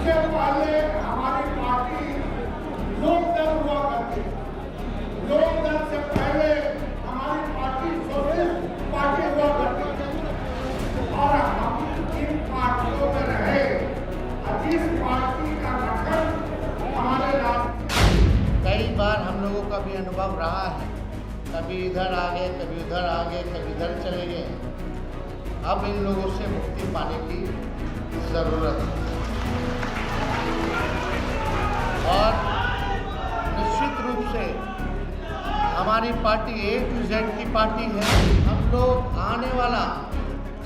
इससे पहले हमारी पार्टी लोकदल हुआ करती थी। लोकदल से पहले हमारी पार्टी सोशलिस्ट पार्टी हुआ करती थी और हम इन पार्टियों में रहे। जिस पार्टी का गठन हमारे राष्ट्र कई बार हम लोगों का भी अनुभव रहा है, कभी इधर आ गए, कभी उधर आ गए, कभी इधर चले गए। अब इन लोगों से मुक्ति पाने की ज़रूरत है और निश्चित रूप से हमारी पार्टी A to Z की पार्टी है। हम लोग आने वाला,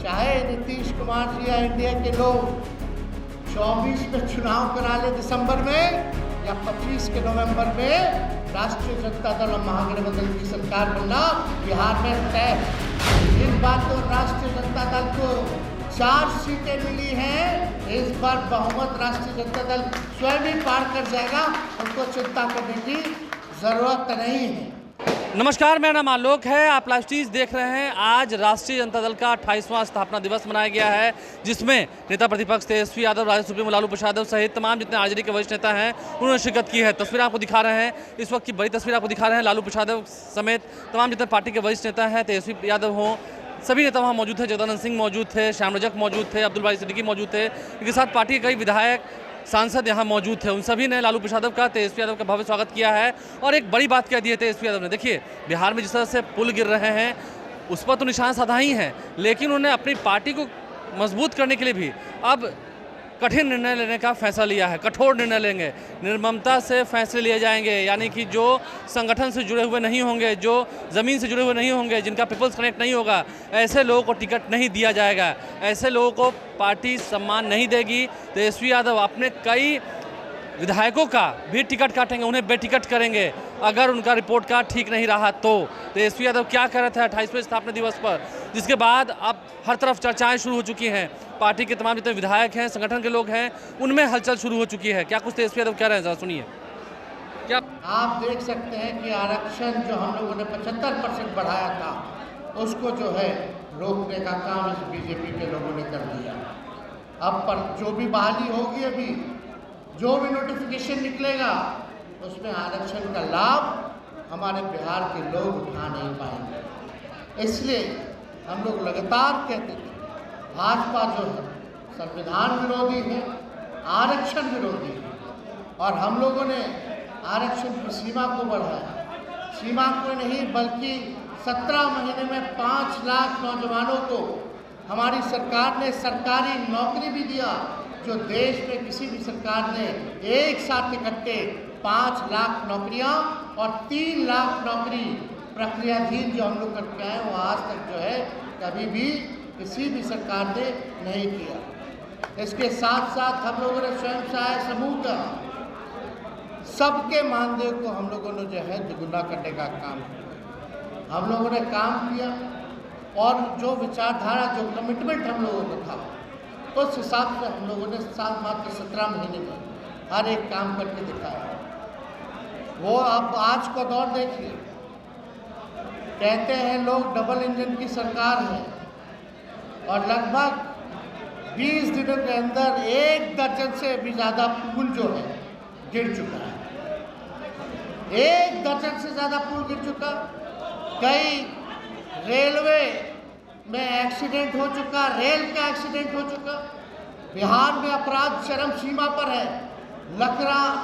चाहे नीतीश कुमार जी या इंडिया के लोग 24 में चुनाव करा ले दिसंबर में या 25 के नवंबर में, राष्ट्रीय जनता दल और महागठबंधन की सरकार बनना बिहार में तय है। इस बात तो राष्ट्रीय जनता दल को 4 सीटें मिली हैं। इस बार बहुमत राष्ट्रीय जनता दल स्वयं ही पार कर जाएगा, उनको चिंता करने की जरूरत नहीं है। नमस्कार, मेरा नाम आलोक है। आप लाइव टीवी देख रहे हैं। आज राष्ट्रीय जनता दल का 28वां स्थापना दिवस मनाया गया है, जिसमें नेता प्रतिपक्ष तेजस्वी यादव, राजद सुप्रीमो लालू प्रसाद यादव सहित तमाम जितने आरजेडी के वरिष्ठ नेता हैं उन्होंने शिरकत की है। तस्वीर आपको दिखा रहे हैं, इस वक्त की बड़ी तस्वीर आपको दिखा रहे हैं। लालू प्रसाद यादव समेत तमाम जितने पार्टी के वरिष्ठ नेता हैं, तेजस्वी यादव हों, सभी नेता वहाँ मौजूद थे। जगदानंद सिंह मौजूद थे, श्याम रजक मौजूद थे, अब्दुल बारी सिद्दीकी मौजूद थे। इनके साथ पार्टी के कई विधायक, सांसद यहाँ मौजूद थे। उन सभी ने लालू प्रसाद यादव का, तेजस्वी यादव का भव्य स्वागत किया है और एक बड़ी बात कह दी है तेजस्वी यादव ने। देखिए, बिहार में जिस तरह से पुल गिर रहे हैं उस पर तो निशान साधा ही है, लेकिन उन्होंने अपनी पार्टी को मजबूत करने के लिए भी अब कठिन निर्णय लेने का फैसला लिया है। कठोर निर्णय लेंगे, निर्ममता से फैसले लिए जाएंगे, यानी कि जो संगठन से जुड़े हुए नहीं होंगे, जो ज़मीन से जुड़े हुए नहीं होंगे, जिनका पीपल्स कनेक्ट नहीं होगा, ऐसे लोगों को टिकट नहीं दिया जाएगा, ऐसे लोगों को पार्टी सम्मान नहीं देगी। तेजस्वी यादव अपने कई विधायकों का भी टिकट काटेंगे, उन्हें बेटिकट करेंगे अगर उनका रिपोर्ट कार्ड ठीक नहीं रहा तो। तेजस्वी यादव क्या कह रहे थे 28वें स्थापना दिवस पर, जिसके बाद अब हर तरफ चर्चाएं शुरू हो चुकी हैं। पार्टी के तमाम जितने विधायक हैं, संगठन के लोग हैं, उनमें हलचल शुरू हो चुकी है। क्या कुछ तेजस्वी यादव कह रहे हैं, जरा सुनिए। क्या आप देख सकते हैं कि आरक्षण जो हम लोगों ने 75% बढ़ाया था, उसको जो है रोकने का काम इस बीजेपी के लोगों ने कर दिया। अब पर जो भी बहाली होगी, अभी जो भी नोटिफिकेशन निकलेगा, उसमें आरक्षण का लाभ हमारे बिहार के लोग उठा नहीं पाएंगे। इसलिए हम लोग लगातार कहते थे, भाजपा जो है संविधान विरोधी है, आरक्षण विरोधी है और हम लोगों ने आरक्षण की सीमा को बढ़ाया। सीमा को नहीं बल्कि 17 महीने में 5 लाख नौजवानों को हमारी सरकार ने सरकारी नौकरी भी दिया, जो देश में किसी भी सरकार ने एक साथ इकट्ठे 5 लाख नौकरियां और 3 लाख नौकरी प्रक्रियाधीन जो हम लोग करके आए, वो आज तक जो है कभी भी किसी भी सरकार ने नहीं किया। इसके साथ साथ हम लोगों ने स्वयं सहायता समूह का सबके मानदेय को हम लोगों ने जो है दुगुना करने का काम किया। हम लोगों ने काम किया और जो विचारधारा, जो कमिटमेंट हम लोगों का था, उस हिसाब से हम लोगों ने मात्र 17 महीने में हर एक काम करके दिखाया। वो आप आज का दौर देखिए, कहते हैं लोग डबल इंजन की सरकार है और लगभग 20 दिनों के अंदर 1 दर्जन से भी ज़्यादा पुल जो है गिर चुका है। 1 दर्जन से ज़्यादा पुल गिर चुका। कई रेलवे में एक्सीडेंट हो चुका, रेल का एक्सीडेंट हो चुका। बिहार में अपराध चरम सीमा पर है।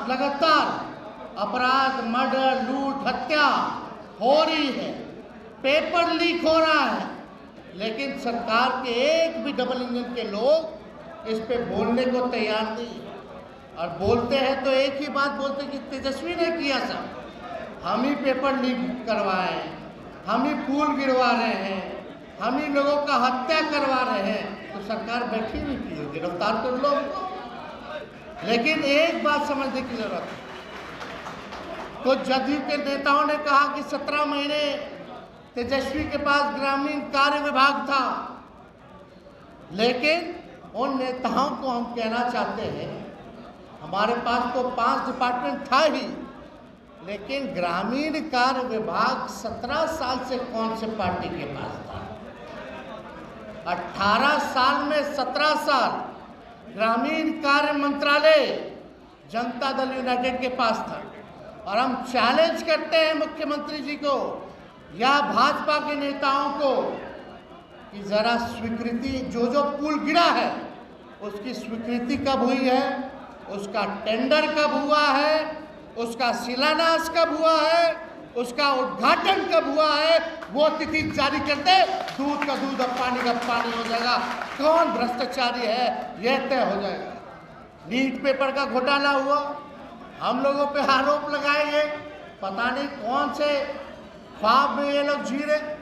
लगातार अपराध, मर्डर, लूट, हत्या हो रही है, पेपर लीक हो रहा है, लेकिन सरकार के एक भी डबल इंजन के लोग इस पे बोलने को तैयार नहीं है। और बोलते हैं तो एक ही बात बोलते कि तेजस्वी ने किया सब, हम ही पेपर लीक करवाए, हम ही पुल गिरवा रहे हैं, हम ही लोगों का हत्या करवा रहे हैं। तो सरकार बैठी हुई थी, गिरफ्तार कर लो। लेकिन एक बात समझने की जरूरत है, तो जदयू के नेताओं ने कहा कि 17 महीने तेजस्वी के पास ग्रामीण कार्य विभाग था, लेकिन उन नेताओं को हम कहना चाहते हैं, हमारे पास तो 5 डिपार्टमेंट था ही, लेकिन ग्रामीण कार्य विभाग 17 साल से कौन से पार्टी के पास था? 18 साल में 17 साल ग्रामीण कार्य मंत्रालय जनता दल यूनाइटेड के पास था। और हम चैलेंज करते हैं मुख्यमंत्री जी को या भाजपा के नेताओं को कि ज़रा स्वीकृति, जो पुल गिरा है उसकी स्वीकृति कब हुई है, उसका टेंडर कब हुआ है, उसका शिलान्यास कब हुआ है, उसका उद्घाटन कब हुआ है, वो तिथि जारी कर दे। दूध का दूध और पानी का पानी हो जाएगा। कौन भ्रष्टाचारी है यह तय हो जाएगा। नीट पेपर का घोटाला हुआ, हम लोगों पे आरोप लगाएंगे, पता नहीं कौन से ख्वाब में ये लोग जी रहे।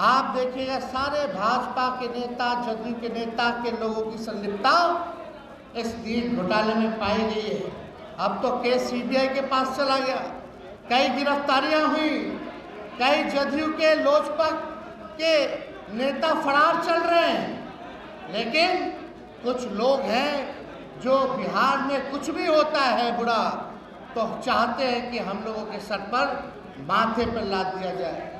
आप देखिएगा सारे भाजपा के नेता, जदयू के नेता के लोगों की संलिप्तता इस नीट घोटाले में पाई गई है। अब तो केस सीबीआई के पास चला गया, कई गिरफ्तारियां हुई, कई जदयू के लोजपा के नेता फरार चल रहे हैं। लेकिन कुछ लोग हैं जो बिहार में कुछ भी होता है बुरा तो चाहते हैं कि हम लोगों के सर पर माथे पर लाद दिया जाए।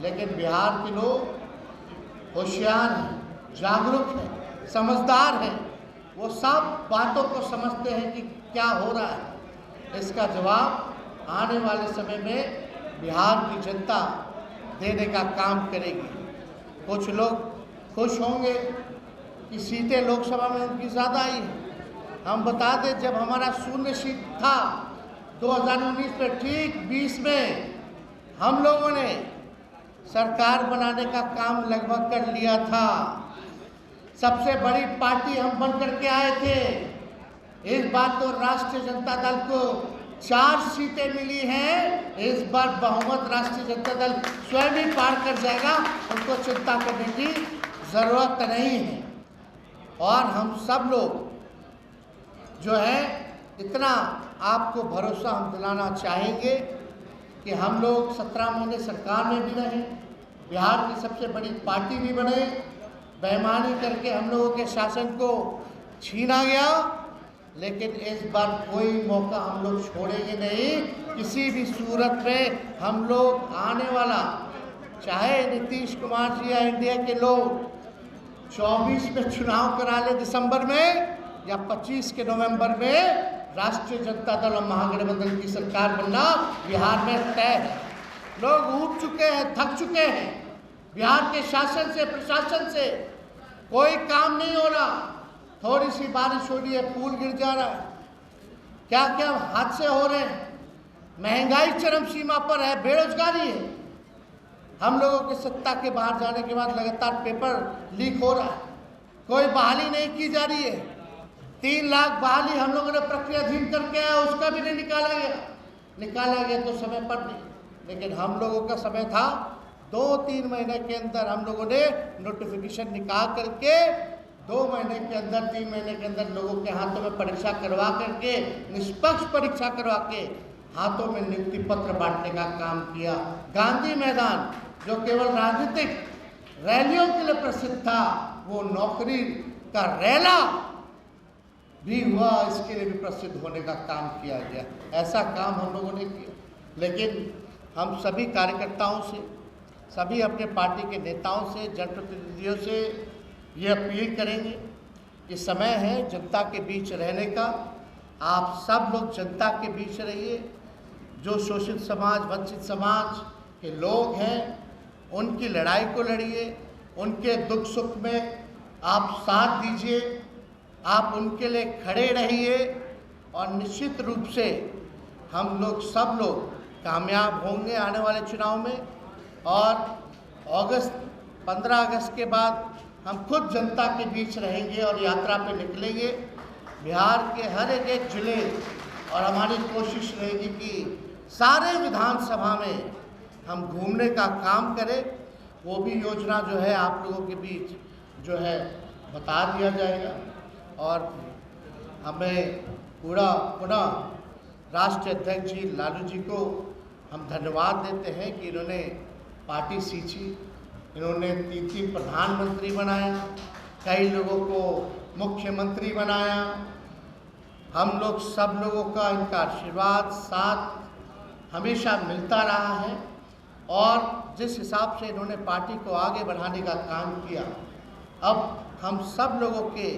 लेकिन बिहार के लोग होशियार हैं, जागरूक हैं, समझदार हैं, वो सब बातों को समझते हैं कि क्या हो रहा है। इसका जवाब आने वाले समय में बिहार की जनता देने का काम करेगी। कुछ लोग खुश होंगे कि सीटें लोकसभा में उनकी ज़्यादा आई हैं। हम बता दें, जब हमारा शून्य सीट था 2019 में, ठीक 20 में हम लोगों ने सरकार बनाने का काम लगभग कर लिया था। सबसे बड़ी पार्टी हम बन करके आए थे। इस बार तो राष्ट्रीय जनता दल को 4 सीटें मिली हैं। इस बार बहुमत राष्ट्रीय जनता दल स्वयं ही पार कर जाएगा, उनको चिंता करने की ज़रूरत नहीं है। और हम सब लोग जो है इतना आपको भरोसा हम दिलाना चाहेंगे कि हम लोग 17 महीने सरकार में भी रहे, बिहार की सबसे बड़ी पार्टी भी बने, बेईमानी करके हम लोगों के शासन को छीना गया, लेकिन इस बार कोई मौका हम लोग छोड़ेंगे नहीं। किसी भी सूरत में हम लोग आने वाला, चाहे नीतीश कुमार जी या इंडिया के लोग 24 में चुनाव करा ले दिसंबर में या 25 के नवंबर में, राष्ट्रीय जनता दल और महागठबंधन की सरकार बनना बिहार में तय है। लोग ऊब चुके हैं, थक चुके हैं। बिहार के शासन से, प्रशासन से कोई काम नहीं हो रहा। थोड़ी सी बारिश हो रही है, पुल गिर जा रहा है, क्या क्या हादसे हो रहे हैं, महंगाई चरम सीमा पर है, बेरोजगारी है। हम लोगों के सत्ता के बाहर जाने के बाद लगातार पेपर लीक हो रहा है, कोई बहाली नहीं की जा रही है। 3 लाख बहाली हम लोगों ने प्रक्रियाधीन करके आया, उसका भी नहीं निकाला गया तो समय पर नहीं। लेकिन हम लोगों का समय था 2-3 महीने के अंदर हम लोगों ने नोटिफिकेशन निकाल करके 2 महीने के अंदर, 3 महीने के अंदर लोगों के हाथों में परीक्षा करवा करके, निष्पक्ष परीक्षा करवा के हाथों में नियुक्ति पत्र बांटने का काम किया। गांधी मैदान जो केवल राजनीतिक रैलियों के लिए प्रसिद्ध था, वो नौकरी का रैला भी हुआ, इसके लिए भी प्रसिद्ध होने का काम किया गया। ऐसा काम हम लोगों ने किया। लेकिन हम सभी कार्यकर्ताओं से, सभी अपने पार्टी के नेताओं से, जनप्रतिनिधियों से ये अपील करेंगे कि समय है जनता के बीच रहने का। आप सब लोग जनता के बीच रहिए। जो शोषित समाज, वंचित समाज के लोग हैं, उनकी लड़ाई को लड़िए, उनके दुख सुख में आप साथ दीजिए, आप उनके लिए खड़े रहिए और निश्चित रूप से हम लोग सब लोग कामयाब होंगे आने वाले चुनाव में। और 15 अगस्त के बाद हम खुद जनता के बीच रहेंगे और यात्रा पे निकलेंगे बिहार के हर एक जिले। और हमारी कोशिश रहेगी कि सारे विधानसभा में हम घूमने का काम करें। वो भी योजना जो है आप लोगों के बीच जो है बता दिया जाएगा। और हमें पुनः राष्ट्रीय अध्यक्ष जी लालू जी को हम धन्यवाद देते हैं कि इन्होंने पार्टी सींची, इन्होंने 3 प्रधानमंत्री बनाया, कई लोगों को मुख्यमंत्री बनाया। हम लोग सब लोगों का इनका आशीर्वाद साथ हमेशा मिलता रहा है। और जिस हिसाब से इन्होंने पार्टी को आगे बढ़ाने का काम किया, अब हम सब लोगों के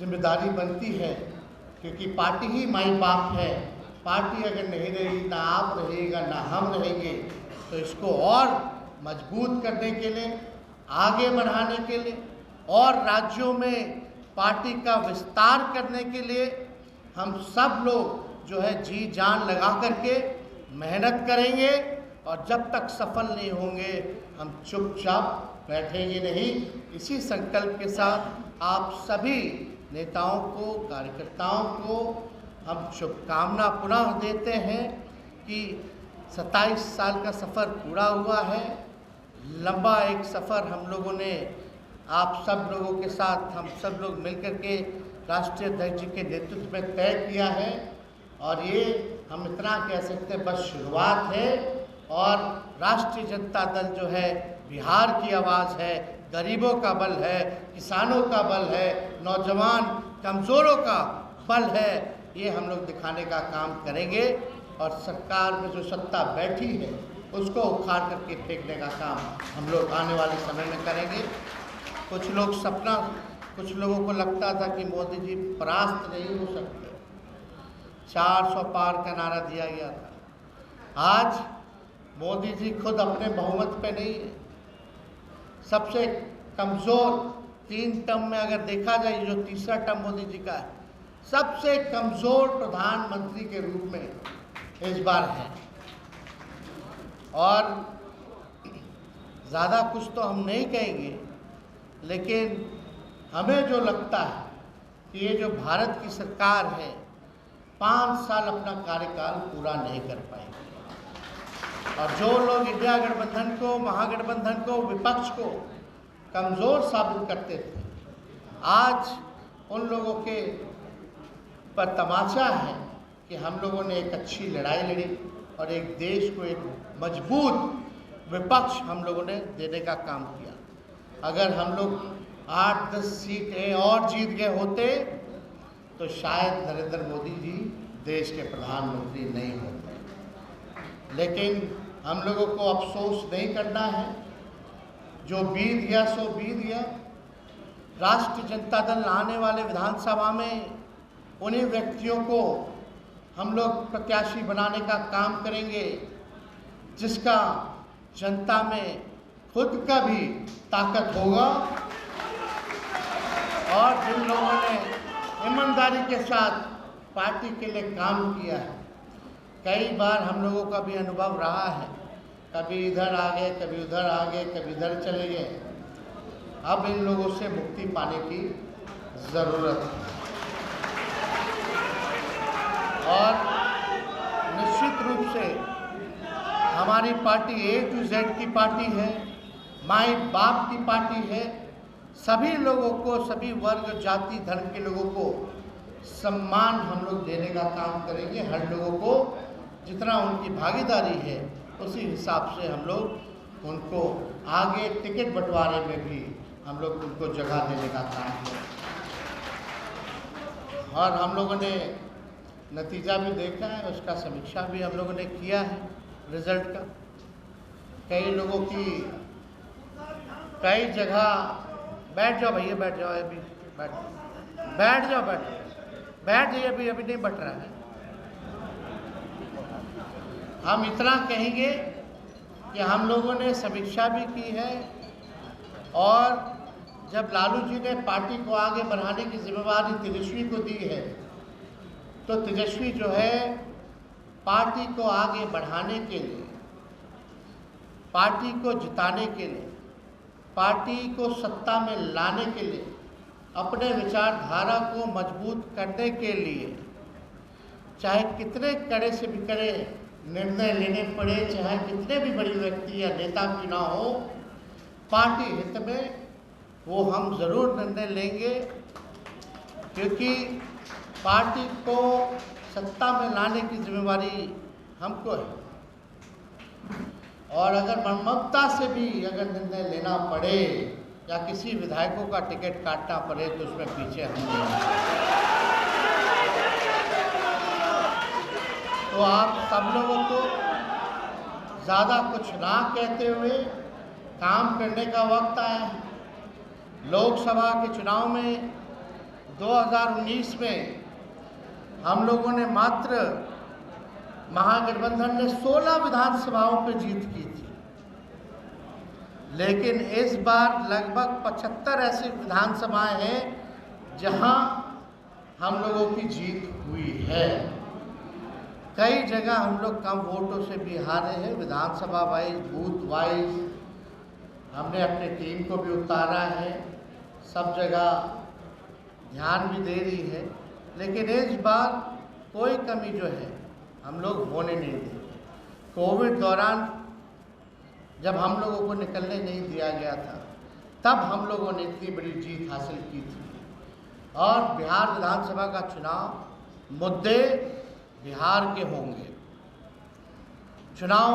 जिम्मेदारी बनती है, क्योंकि पार्टी ही माई बाप है। पार्टी अगर नहीं रहेगी, ना आप रहेगा ना हम रहेंगे, तो इसको और मजबूत करने के लिए, आगे बढ़ाने के लिए और राज्यों में पार्टी का विस्तार करने के लिए हम सब लोग जो है जी जान लगा करके मेहनत करेंगे। और जब तक सफल नहीं होंगे हम चुपचाप बैठेंगे नहीं। इसी संकल्प के साथ आप सभी नेताओं को, कार्यकर्ताओं को हम शुभकामना पुनः देते हैं कि 27 साल का सफ़र पूरा हुआ है। लंबा एक सफ़र हम लोगों ने आप सब लोगों के साथ, हम सब लोग मिलकर के राष्ट्रीय अध्यक्ष जी के नेतृत्व में तय किया है। और ये हम इतना कह सकते हैं बस शुरुआत है। और राष्ट्रीय जनता दल जो है बिहार की आवाज़ है, गरीबों का बल है, किसानों का बल है, नौजवान कमज़ोरों का बल है। ये हम लोग दिखाने का काम करेंगे और सरकार में जो सत्ता बैठी है उसको उखाड़ करके फेंकने का काम हम लोग आने वाले समय में करेंगे। कुछ लोगों को लगता था कि मोदी जी परास्त नहीं हो सकते, 400 पार का नारा दिया गया था। आज मोदी जी खुद अपने बहुमत पे नहीं है। सबसे कमज़ोर 3 टर्म में अगर देखा जाए, जो तीसरा टर्म मोदी जी का है, सबसे कमज़ोर प्रधानमंत्री के रूप में इस बार है। और ज़्यादा कुछ तो हम नहीं कहेंगे, लेकिन हमें जो लगता है कि ये जो भारत की सरकार है 5 साल अपना कार्यकाल पूरा नहीं कर पाएंगे। और जो लोग इंडिया गठबंधन को, महागठबंधन को, विपक्ष को कमज़ोर साबित करते थे, आज उन लोगों के पर तमाचा है कि हम लोगों ने एक अच्छी लड़ाई लड़ी और एक देश को एक मजबूत विपक्ष हम लोगों ने देने का काम किया। अगर हम लोग 8-10 सीटें और जीत गए होते तो शायद नरेंद्र मोदी जी देश के प्रधानमंत्री नहीं होते। लेकिन हम लोगों को अफसोस नहीं करना है। जो बीत गया सो बीत गया। राष्ट्रीय जनता दल आने वाले विधानसभा में उन्हीं व्यक्तियों को हम लोग प्रत्याशी बनाने का काम करेंगे जिसका जनता में खुद का भी ताकत होगा और जिन लोगों ने ईमानदारी के साथ पार्टी के लिए काम किया है। कई बार हम लोगों का भी अनुभव रहा है, कभी इधर आ गए, कभी उधर आ गए, कभी इधर चले गए। अब इन लोगों से मुक्ति पाने की ज़रूरत है। और निश्चित रूप से हमारी पार्टी A to Z की पार्टी है, माई बाप की पार्टी है। सभी लोगों को, सभी वर्ग, जाति, धर्म के लोगों को सम्मान हम लोग देने का काम करेंगे। हर लोगों को जितना उनकी भागीदारी है उसी हिसाब से हम लोग उनको आगे टिकट बंटवारे में भी हम लोग उनको जगह देने का काम करेंगे। और हम लोगों ने नतीजा भी देखा है, उसका समीक्षा भी हम लोगों ने किया है रिजल्ट का। कई लोगों की कई जगह बैठ जाओ भैया, बैठ जाओ, अभी बैठ जाओ, बैठ जाइए, अभी नहीं बट रहा है। हम इतना कहेंगे कि हम लोगों ने समीक्षा भी की है और जब लालू जी ने पार्टी को आगे बढ़ाने की जिम्मेदारी तेजस्वी को दी है, तो तेजस्वी जो है पार्टी को आगे बढ़ाने के लिए, पार्टी को जिताने के लिए, पार्टी को सत्ता में लाने के लिए, अपने विचारधारा को मजबूत करने के लिए चाहे कितने कड़े से भी कड़े निर्णय लेने पड़े, चाहे कितने भी बड़ी व्यक्ति या नेता क्यों ना हो, पार्टी हित में वो हम ज़रूर निर्णय लेंगे। क्योंकि पार्टी को सत्ता में लाने की जिम्मेदारी हमको है। और अगर ममता से भी अगर निर्णय लेना पड़े या किसी विधायकों का टिकट काटना पड़े तो उसमें पीछे हम नहीं। तो आप सब लोगों को ज़्यादा कुछ ना कहते हुए काम करने का वक्त आया है। लोकसभा के चुनाव में 2019 में हम लोगों ने मात्र महागठबंधन ने 16 विधानसभाओं पर जीत की थी, लेकिन इस बार लगभग 75 ऐसी विधानसभाएं हैं जहां हम लोगों की जीत हुई है। कई जगह हम लोग कम वोटों से भी हारे हैं। विधानसभा वाइज, बूथ वाइज हमने अपनी टीम को भी उतारा है, सब जगह ध्यान भी दे रही है, लेकिन इस बार कोई कमी जो है हम लोग होने नहीं देंगे। कोविड दौरान जब हम लोगों को निकलने नहीं दिया गया था, तब हम लोगों ने इतनी बड़ी जीत हासिल की थी। और बिहार विधानसभा का चुनाव मुद्दे बिहार के होंगे। चुनाव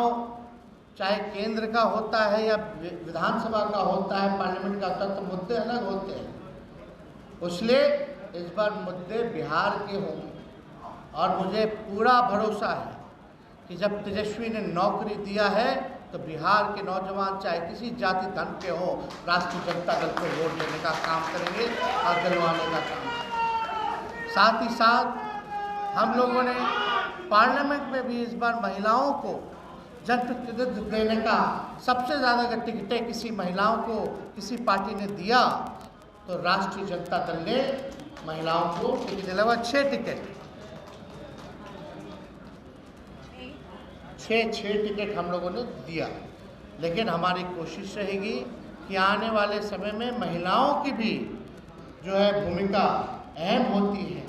चाहे केंद्र का होता है या विधानसभा का होता है, पार्लियामेंट का होता है, तो मुद्दे अलग होते हैं। इसलिए इस बार मुद्दे बिहार के होंगे और मुझे पूरा भरोसा है कि जब तेजस्वी ने नौकरी दिया है तो बिहार के नौजवान चाहे किसी जाति धर्म के हो, राष्ट्रीय जनता दल को वोट देने का काम करेंगे और दिलवाने का काम करेंगे। साथ ही साथ हम लोगों ने पार्लियामेंट में भी इस बार महिलाओं को जनप्रतिनिधित्व देने का, सबसे ज़्यादा अगर टिकटें किसी महिलाओं को किसी पार्टी ने दिया तो राष्ट्रीय जनता दल ने महिलाओं को टिकट दिलवा। 6 टिकट 6 टिकट हम लोगों ने दिया। लेकिन हमारी कोशिश रहेगी कि आने वाले समय में महिलाओं की भी जो है भूमिका अहम होती है।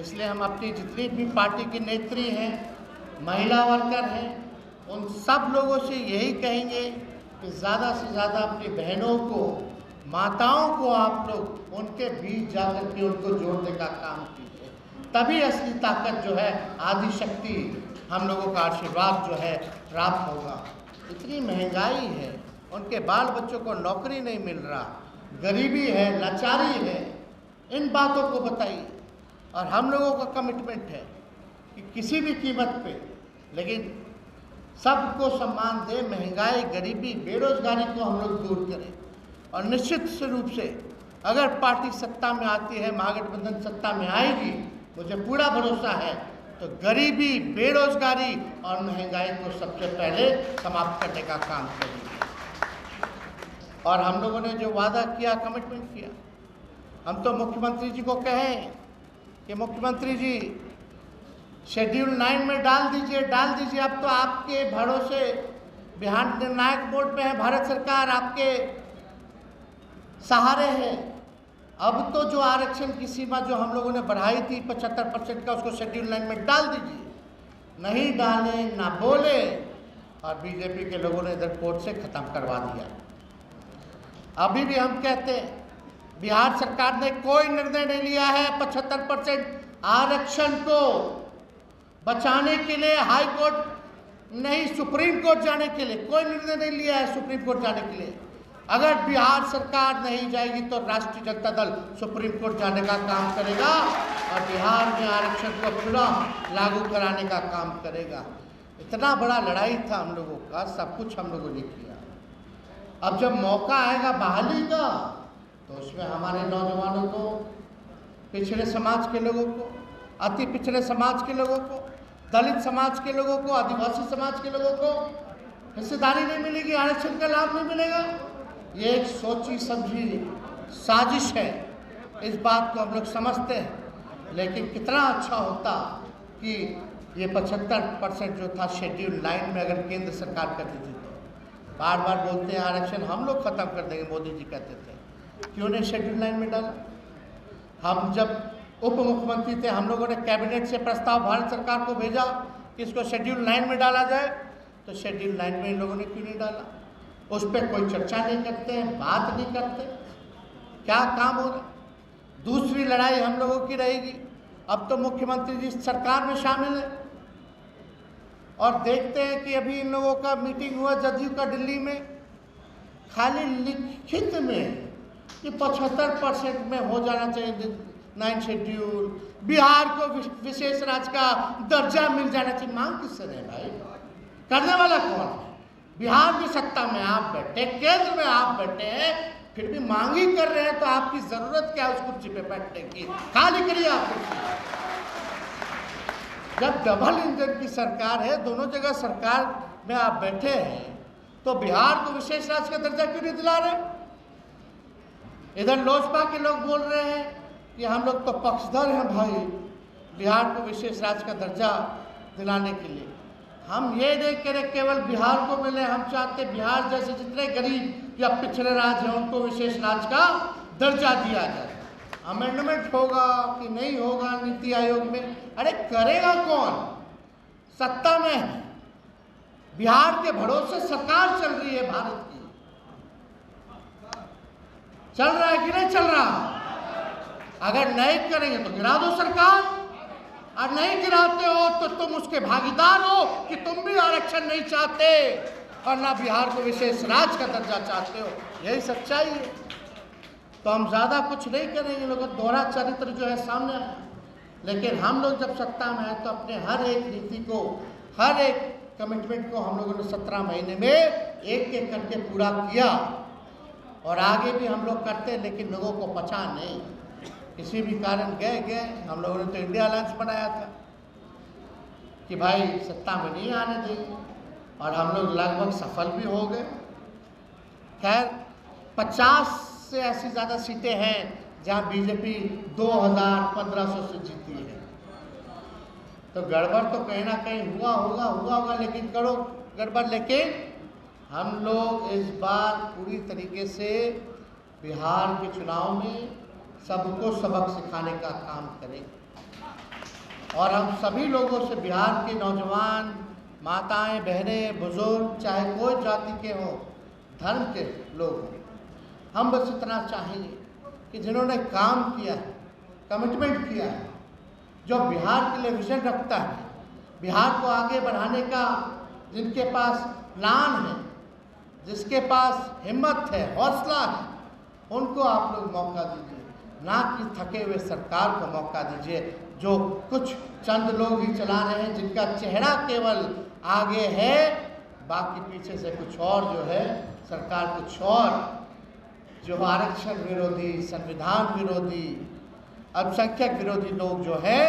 इसलिए हम अपनी जितनी भी पार्टी की नेत्री हैं, महिला वर्कर हैं, उन सब लोगों से यही कहेंगे कि ज़्यादा से ज़्यादा अपनी बहनों को, माताओं को आप लोग उनके बीच जाकर के उनको जोड़ने का काम कीजिए। तभी असली ताकत जो है, आदि शक्ति, हम लोगों का आशीर्वाद जो है प्राप्त होगा। इतनी महंगाई है, उनके बाल बच्चों को नौकरी नहीं मिल रहा, गरीबी है, लाचारी है, इन बातों को बताइए। और हम लोगों का कमिटमेंट है कि किसी भी कीमत पे, लेकिन सबको सम्मान दे, महंगाई, गरीबी, बेरोजगारी को हम लोग दूर करें। और निश्चित रूप से अगर पार्टी सत्ता में आती है, महागठबंधन सत्ता में आएगी, मुझे पूरा भरोसा है तो गरीबी, बेरोजगारी और महंगाई को सबसे पहले समाप्त करने का काम करेंगे। और हम लोगों ने जो वादा किया, कमिटमेंट किया, हम तो मुख्यमंत्री जी को कहें कि मुख्यमंत्री जी शेड्यूल 9 में डाल दीजिए। अब तो आपके भरोसे बिहार निर्णायक बोर्ड पे है, भारत सरकार आपके सहारे है। अब तो जो आरक्षण की सीमा जो हम लोगों ने बढ़ाई थी 75% का, उसको शेड्यूल 9 में डाल दीजिए। नहीं डाले, ना बोले, और बीजेपी के लोगों ने इधर कोर्ट से खत्म करवा दिया। अभी भी हम कहते हैं बिहार सरकार ने कोई निर्णय नहीं लिया है 75% आरक्षण को बचाने के लिए, हाई कोर्ट नहीं, सुप्रीम कोर्ट जाने के लिए कोई निर्णय नहीं लिया है। सुप्रीम कोर्ट जाने के लिए अगर बिहार सरकार नहीं जाएगी तो राष्ट्रीय जनता दल सुप्रीम कोर्ट जाने का काम करेगा और बिहार में आरक्षण को पूरा लागू कराने का काम करेगा। इतना बड़ा लड़ाई था हम लोगों का, सब कुछ हम लोगों ने किया। अब जब मौका आएगा बहाली का, तो उसमें हमारे नौजवानों को, पिछड़े समाज के लोगों को, अति पिछड़े समाज के लोगों को, दलित समाज के लोगों को, आदिवासी समाज के लोगों को हिस्सेदारी नहीं मिलेगी, आरक्षण का लाभ नहीं मिलेगा। ये एक सोची समझी साजिश है, इस बात को हम लोग समझते हैं। लेकिन कितना अच्छा होता कि ये 75% जो था शेड्यूल 9 में अगर केंद्र सरकार कर देती तो। बार बार बोलते हैं आरक्षण हम लोग खत्म कर देंगे, मोदी जी कहते थे, क्यों नहीं शेड्यूल 9 में डाला? हम जब उप मुख्यमंत्री थे, हम लोगों ने कैबिनेट से प्रस्ताव भारत सरकार को भेजा कि इसको शेड्यूल 9 में डाला जाए, तो शेड्यूल 9 में इन लोगों ने क्यों नहीं डाला? उस पर कोई चर्चा नहीं करते हैं, बात नहीं करते, क्या काम हो रहा? दूसरी लड़ाई हम लोगों की रहेगी। अब तो मुख्यमंत्री जी कि में शामिल है और देखते हैं कि अभी इन लोगों का मीटिंग हुआ जदयू का दिल्ली में, खाली लिखित में कि 75% में हो जाना चाहिए 9 शेड्यूल, बिहार को विशेष राज्य का दर्जा मिल जाना चाहिए। मांग किससे है भाई? करने वाला कौन है? बिहार की सत्ता में आप बैठे, केंद्र में आप बैठे हैं, फिर भी मांग ही कर रहे हैं तो आपकी जरूरत क्या है उस कुर्सी पे बैठने की? खाली करिए आप कुर्सी। जब डबल इंजन की सरकार है, दोनों जगह सरकार में आप बैठे हैं, तो बिहार को विशेष राज्य का दर्जा क्यों नहीं दिला रहे? इधर लोजपा के लोग बोल रहे हैं कि हम लोग तो पक्षधर हैं भाई बिहार को विशेष राज्य का दर्जा दिलाने के लिए। हम ये नहीं करें केवल बिहार को मिले, हम चाहते बिहार जैसे जितने गरीब या पिछड़े राज्य हैं उनको विशेष राज्य का दर्जा दिया जाए। अमेंडमेंट होगा कि नहीं होगा नीति आयोग में, अरे करेगा कौन? सत्ता में है, बिहार के भरोसे सरकार चल रही है भारत की। चल रहा है कि नहीं चल रहा? अगर नहीं करेंगे तो गिरा दो सरकार, और नहीं गिराते हो तो तुम उसके भागीदार हो कि तुम भी आरक्षण नहीं चाहते और ना बिहार को विशेष राज्य का दर्जा चाहते हो। यही सच्चाई है। तो हम ज़्यादा कुछ नहीं करेंगे, लोगों का दोहरा चरित्र जो है सामने आया। लेकिन हम लोग जब सत्ता में आए तो अपने हर एक नीति को, हर एक कमिटमेंट को हम लोगों ने 17 महीने में एक एक करके पूरा किया और आगे भी हम लोग करते, लेकिन लोगों को पचा नहीं। किसी भी कारण गए हम लोगों ने तो इंडिया अलायंस बनाया था कि भाई सत्ता में नहीं आने देंगे, और हम लोग लगभग सफल भी हो गए। खैर 50 से ऐसी ज़्यादा सीटें हैं जहां बीजेपी 2500 से जीती है। तो गड़बड़ तो कहीं ना कहीं हुआ होगा, लेकिन करो गड़बड़। लेकिन हम लोग इस बार पूरी तरीके से बिहार के चुनाव में सबको सबक सिखाने का काम करेंगे और हम सभी लोगों से, बिहार के नौजवान, माताएं, बहनें, बुजुर्ग, चाहे कोई जाति के हों, धर्म के लोग हों, हम बस इतना चाहेंगे कि जिन्होंने काम किया है, कमिटमेंट किया है, जो बिहार के लिए विजन रखता है, बिहार को आगे बढ़ाने का जिनके पास प्लान है, जिसके पास हिम्मत है, हौसला है, उनको आप लोग मौका दीजिए, ना कि थके हुए सरकार को मौका दीजिए जो कुछ चंद लोग ही चला रहे हैं, जिनका चेहरा केवल आगे है, बाकी पीछे से कुछ और जो है सरकार कुछ और, जो आरक्षण विरोधी, संविधान विरोधी, अल्पसंख्यक विरोधी लोग जो है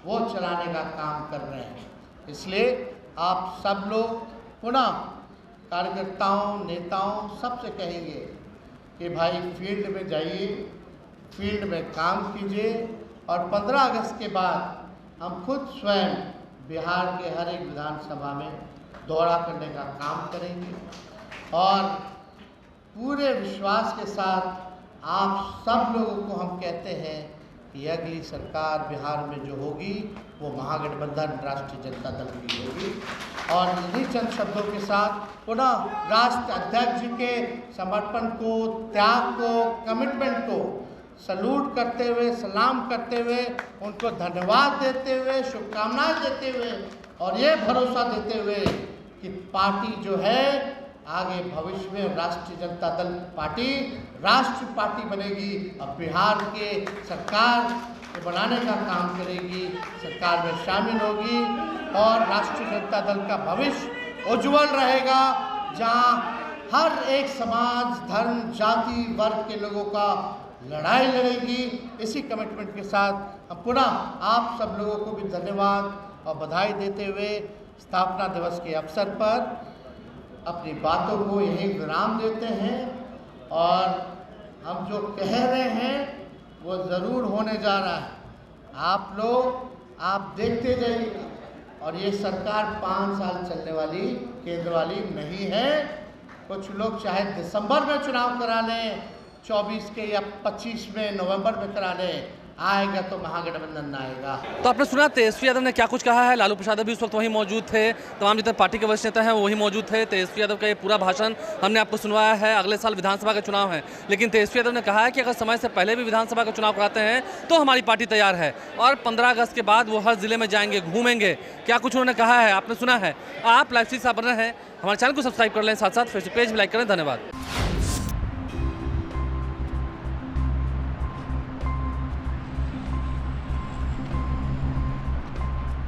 वो चलाने का काम कर रहे हैं। इसलिए आप सब लोग पुनः कार्यकर्ताओं, नेताओं सबसे कहेंगे कि भाई फील्ड में जाइए, फील्ड में काम कीजिए और 15 अगस्त के बाद हम खुद स्वयं बिहार के हर एक विधानसभा में दौरा करने का काम करेंगे और पूरे विश्वास के साथ आप सब लोगों को हम कहते हैं कि अगली सरकार बिहार में जो होगी वो महागठबंधन राष्ट्रीय जनता दल की होगी। और इन्हीं चंद शब्दों के साथ पुनः राष्ट्र अध्यक्ष जी के समर्पण को, त्याग को, कमिटमेंट को सलूट करते हुए, सलाम करते हुए, उनको धन्यवाद देते हुए, शुभकामनाएं देते हुए और ये भरोसा देते हुए कि पार्टी जो है आगे भविष्य में राष्ट्रीय जनता दल पार्टी राष्ट्रीय पार्टी बनेगी और बिहार के सरकार को बनाने का काम करेगी, सरकार में शामिल होगी और राष्ट्रीय जनता दल का भविष्य उज्जवल रहेगा, जहां हर एक समाज, धर्म, जाति, वर्ग के लोगों का लड़ाई लड़ेगी। इसी कमिटमेंट के साथ हम पुनः आप सब लोगों को भी धन्यवाद और बधाई देते हुए स्थापना दिवस के अवसर पर अपनी बातों को यहीं विराम देते हैं और हम जो कह रहे हैं वो ज़रूर होने जा रहा है। आप लोग आप देखते जाइए और ये सरकार 5 साल चलने वाली केंद्र वाली नहीं है। कुछ लोग चाहे दिसंबर में चुनाव करा लें, 24 के या 25 में, नवंबर में करा लें, आएगा तो महागठबंधन आएगा। तो आपने सुना तेजस्वी यादव ने क्या कुछ कहा है। लालू प्रसाद भी उस वक्त वहीं मौजूद थे, तमाम जितने पार्टी के वरिष्ठ नेता हैं वो वहीं मौजूद थे। तेजस्वी यादव का ये पूरा भाषण हमने आपको सुनवाया है। अगले साल विधानसभा का चुनाव है, लेकिन तेजस्वी यादव ने कहा है कि अगर समय से पहले भी विधानसभा का चुनाव कराते हैं तो हमारी पार्टी तैयार है और 15 अगस्त के बाद वो हर जिले में जाएंगे, घूमेंगे। क्या कुछ उन्होंने कहा है आपने सुना है। आप लाइव स्ट्रीम से बन रहे हैं, हमारे चैनल को सब्सक्राइब कर लें, साथ साथ फेसबुक पेज भी लाइक करें। धन्यवाद।